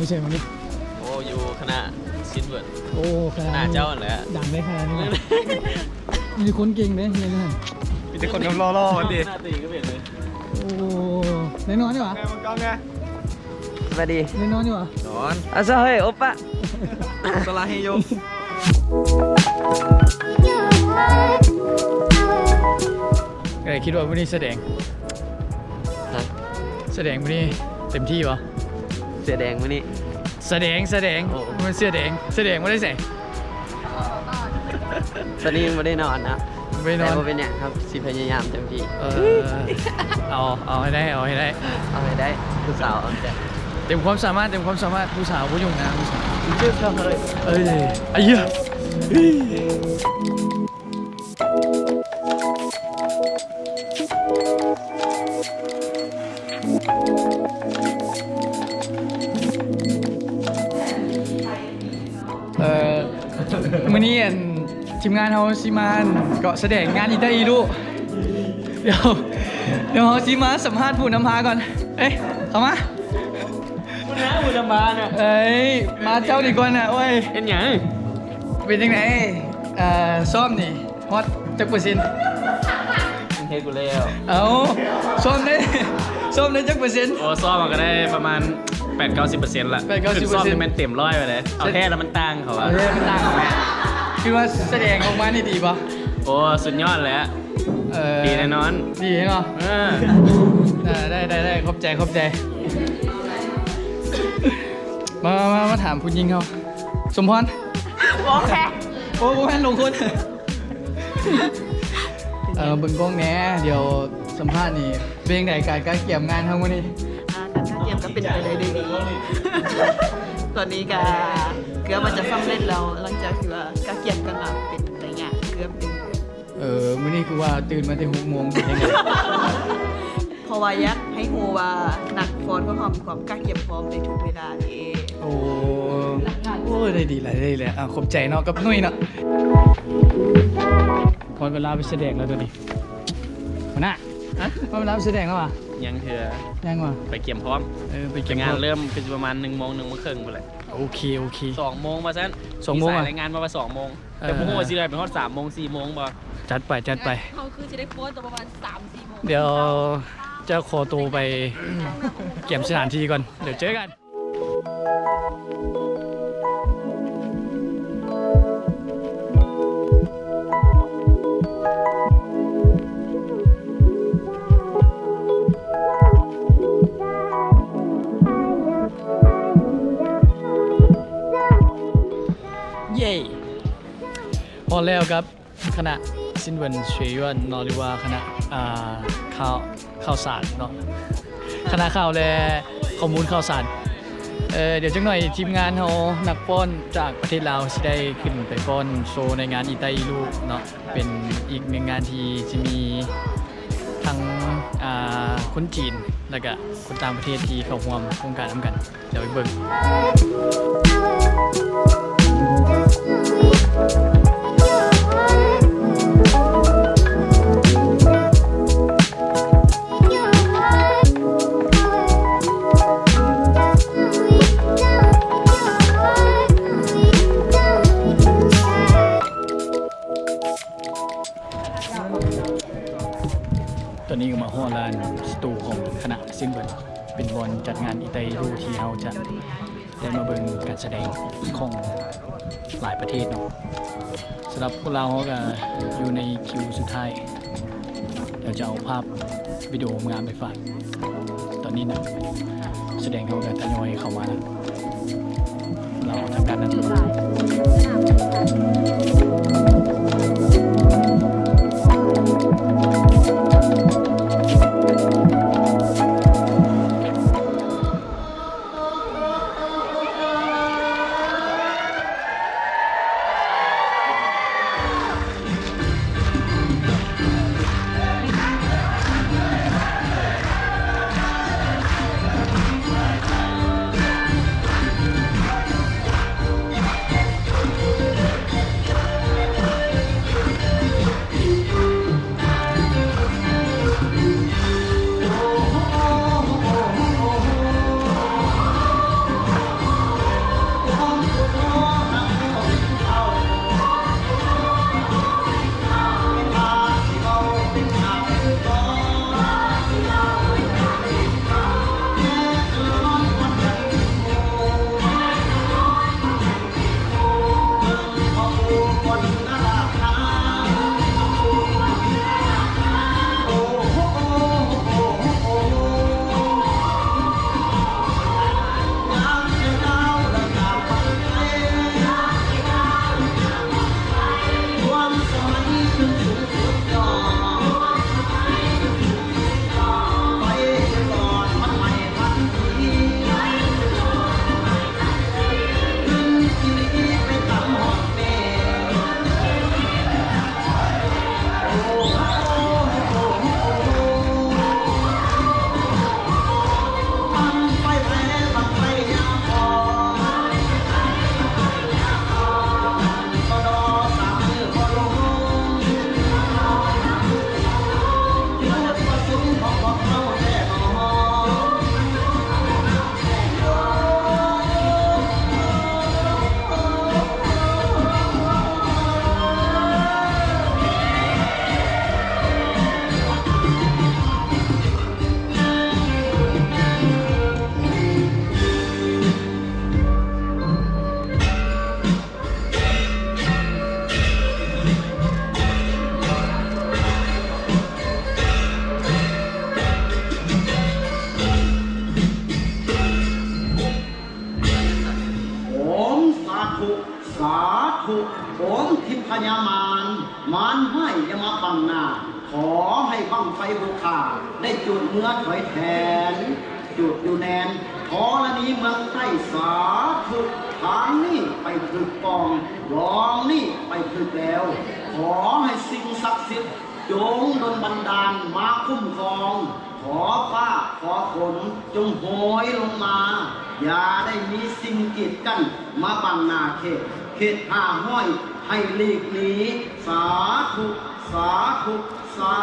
ใช่ไหมนี่โอ้อยู่คณะซินเวิร์ดโอ้คณะเจ้าแหละดังได้ขนาดนี้มีคนเก่งเลยเฮียนี่มีแต่คนรอๆวันดีหน้าตีก็เปลี่ยนเลยโอ้ในนอนอยู่หรอไงมังกรไงสวัสดีในนอนอยู่หรอน อน อาซาเฮ้ยโอปะ สลาเฮโยก็เลยคิดว่าวันนี้แสดงวันนี้เต็มที่ปะเสื้อแดงวันนี้แสดงมันเสื้อแดงไม่ได้ใส่ตอนนี้ไม่ได้นอนนะไม่นอนแต่เป็นเนี่ยครับสิพยายามเต็มที่เอาให้ได้เอาให้ได้ผู้สาวเอาใจเต็มความสามารถผู้สาวผู้ยุ่งนะผู้สาวชื่อเขาเลยไอ้เหี้ยมื้อนี้ทีมงานเขาสิมาเกาะแสดงงานอีตาอีลูเดี๋ยวเขาสิมาสัมภาษณ์ผู้นำพาก่อนเข้ามาผู้นำมาเนี่ยมาเจ้าดีกว่าน่ะโอ้ยเป็นยังเป็นยังไงซ้อมนี่ฮอตจักเปอร์เซ็นต์เฮ็ดกูแล้วซ้อมได้จักเปอร์เซ็นต์โอ้ซ้อมมันก็ได้ประมาณ 8-90% ละคือซ้อมนี่มันเต็มร้อยไปเลยเอาแค่แล้วมันตั้งเขาว่ามันตั้งแม่คิดว่าแสดงออกมานี่ดีปะโอ้สุดยอดเลยอะดีแน่นอนดีเนาะได้ขอบใจมาถามคุณยิงเขาสมพรโอเคโอ้แม่นลงคนเบิ่งกล้องแหน่เดี๋ยวสัมภาษณ์นี่เป็นยังไงการเกี่ยมงานทั้งวันนี้การเกี่ยมก็เป็นไปได้ดีตอนนี้ก็เกือบมันจะสำเร็จแล้วหลังจากที่ว่าการเกี่ยมกันมาเป็นอะไรเงี้ยเกือบเป็นมื้อนี้คือว่าตื่นมาที่6 โมงเป็นยังไงเพราะว่ายักให้ฮู้ว่านักฟอนก็ความการเกี่ยมพร้อมในทุกเวลานี่โอ้ได้ดีเลยขอบใจเนาะกับนุ้ยเนาะพอเวลาไปแสดงแล้วตัวนี้หัวหน้าพอเวลาไปแสดงแล้ววะยังเถอะยังวะไปเกี่ยมพร้อมไปเกี่ยมงานเริ่มเป็นประมาณ1 โมง1 โมงครึ่งไปเลยโอเค2 โมงมาซะ2 โมงรายงานมาว่า2 โมงแต่พวกหัวสิได้เป็นฮอด3 โมง4 โมงบ่จัดไปเขาคือจะได้โค้ดตัวประมาณ 3-4 โมงเดี๋ยวจะขอตัวไปเกี่ยมสถานที่ก่อนเดี๋ยวเจอกันพอแล้วครับคณะซินเวินเชียนหรือว่าคณะข่าวสารเนาะคณะข่าวและข้อมูลข่าวสารเดี๋ยวจังหน่อยทีมงานเรานักป้อนจากประเทศลาวสิได้ขึ้นไปป้อนโชว์ในงานอีไตอีลูเนาะเป็นอีกหนึ่งงานที่จะมีทั้งคนจีนและก็คนต่างประเทศที่เข้าร่วมโครงการนำกันเดี๋ยวไปเบิ่งตอนนี้ก็มาห้อลานสตูของคณะซินเวินเป็นวันจัดงานอีไตรูที่เราจะได้มาเบิ่งการแสดงของหลายประเทศเนาะสำหรับพวกเราก็อยู่ในคิวสุดท้ายเดี๋ยวจะเอาภาพวิดีโองานไปฝากตอนนี้นะแสดงเขาก็ทยอยเข้ามาแล้วเราทำการนั้น โอมสาธุสาธุโอมทิพยามารมารให้ยามาบังหน้าขอให้บังไฟบุคาได้จุดเนื้อถอยแทน จุดอยู่แนนขอละนี้เมืองใต้สาธุทางนี้ไปถึกกองรองนี่ไปถึกแล้ว ขอให้สิ่งศักดิ์สิทธิ์จงดลบันดาลมาคุ้มครอง ขอฟ้าขอฝนจงโหยลงมา อย่าได้มีสิ่งกีดกันมาบังหน้าเขตห้าห้อยให้หลีกหนีสาธุสาธุสา